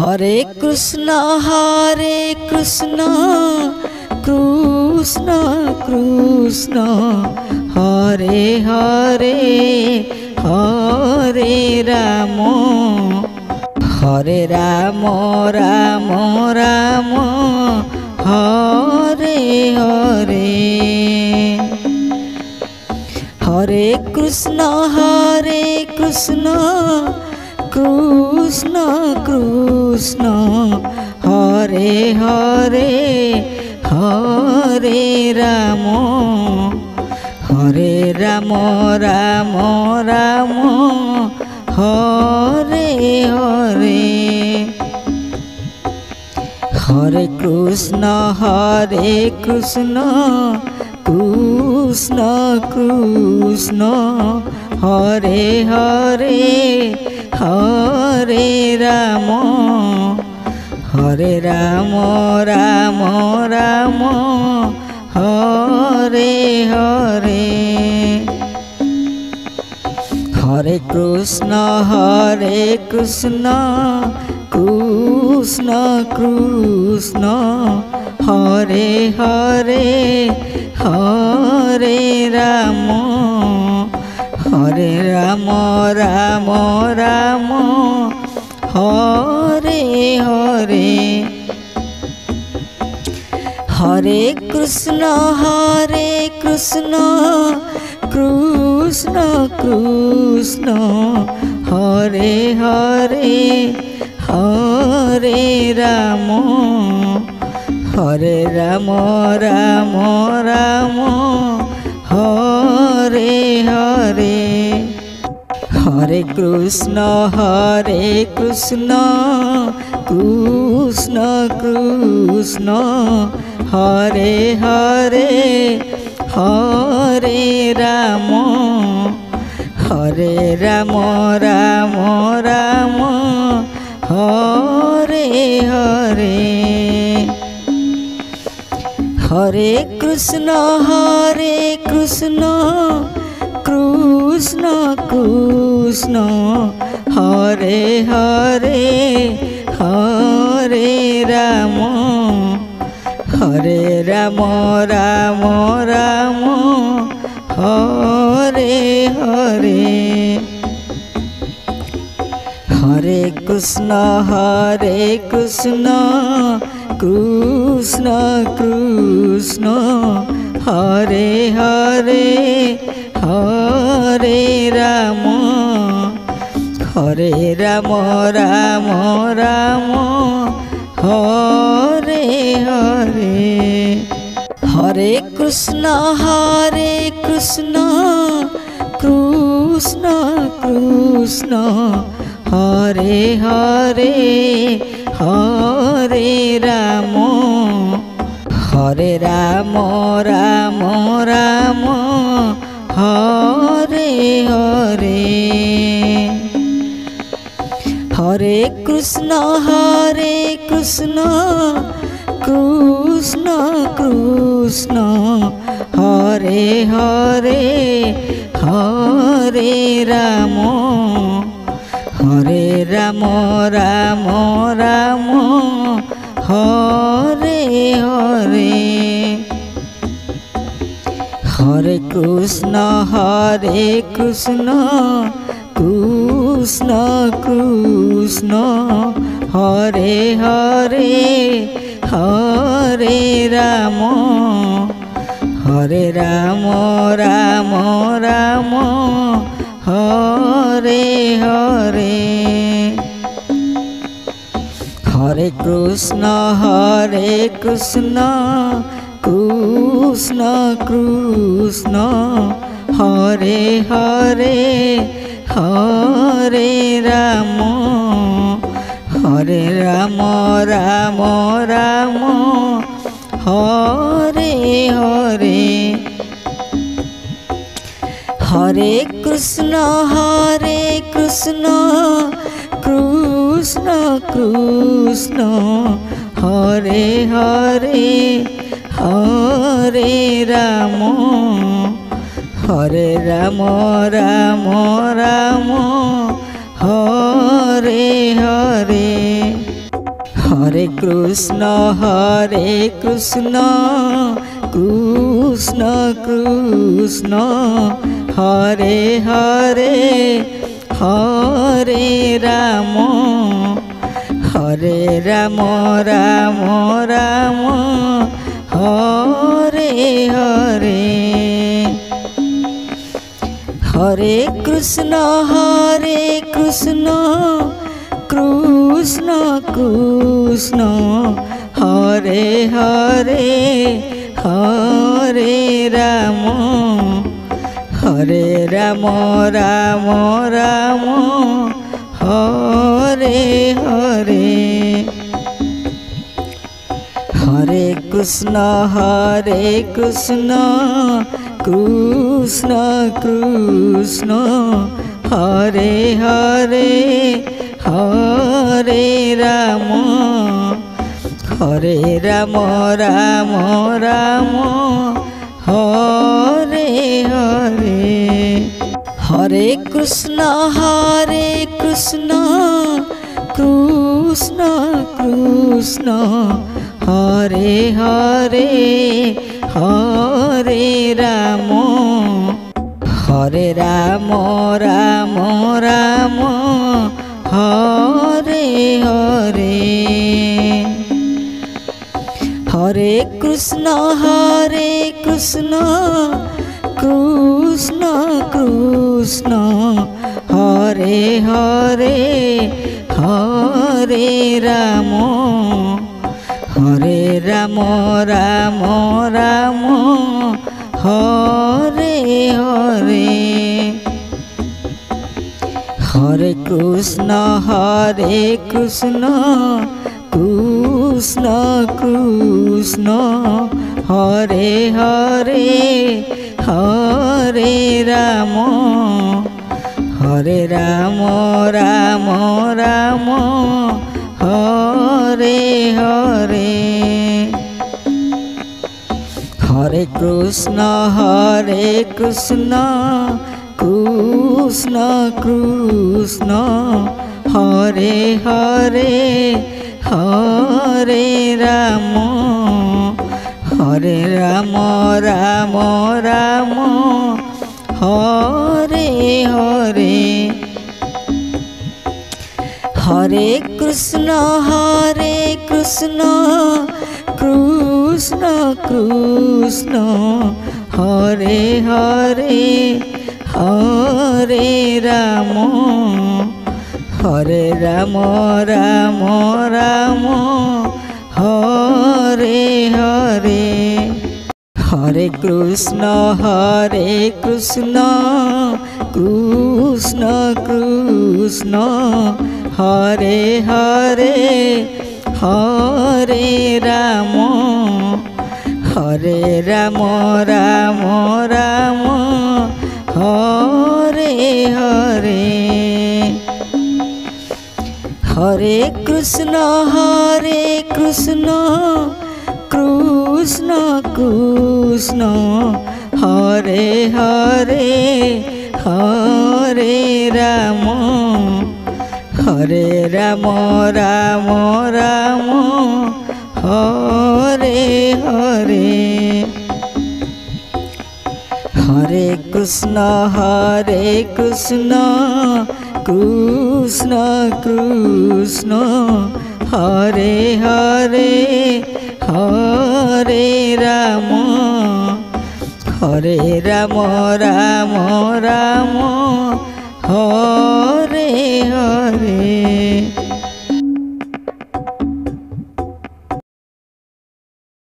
Hare Krishna Krishna Krishna Hare Hare Hare Ram Ram Ram Hare Hare Hare Krishna Krishna Krishna Hare Hare Hare Ram Ram Ram Hare Hare Hare Krishna Krishna Krishna Hare Hare Hare Ram Ram Ram Hare Hare Hare Krishna Krishna Krishna Hare Hare Hare Ram Ram Ram Hare Hare Hare Krishna Krishna Krishna Hare Hare Hare Ram Ram Ram Hare Hare Hare Krishna Krishna Krishna Hare Hare Hare Ram Ram Ram Hare Hare Hare Krishna Krishna Krishna Hare Hare Hare Ram Ram Ram Hare Hare Hare Krishna Krishna Krishna Hare Hare Hare Ram Ram Ram Hare Hare Hare Krishna Krishna Krishna Hare Hare Hare Ram Ram Ram Hare Hare Hare Krishna Krishna Krishna Hare Hare Hare Ram Ram Ram Hare Hare Hare Krishna Krishna Krishna Hare Hare Hare Ram Ram Ram Hare Hare Hare Krishna Krishna Krishna Hare Hare Hare Ram Ram Ram Hare Hare Hare Krishna Krishna Krishna Hare Hare Hare Ram Ram Ram Hare Hare. Krishna Krishna Krishna Hare Hare Hare Ram Ram Ram Hare Hare Hare Krishna Krishna Krishna Hare Hare Hare Ram Ram Ram Hare Hare Hare Krishna Krishna Krishna Hare Hare Hare Ram Ram Ram Hare Hare Hare Krishna Krishna Krishna Hare Hare Hare Ram Ram Ram Hare Hare Hare Krishna Krishna Krishna Hare Hare Hare Ram Ram Ram Hare Hare Hare Krishna Krishna Krishna Hare Hare Hare Ram Ram Ram Hare Hare Hare Krishna Krishna Krishna Hare Hare Hare Ram Ram Ram Hare Hare Hare Krishna Krishna Krishna Hare Hare Hare Ram Ram Ram Hare Hare Hare Krishna Krishna Krishna Hare Hare Hare Ram Ram Ram Hare Hare Hare Krishna Krishna Krishna Hare Hare Hare Ram Ram Ram Hare Hare Hare Krishna Krishna Krishna Hare Hare Hare Ram Ram Ram Hare Hare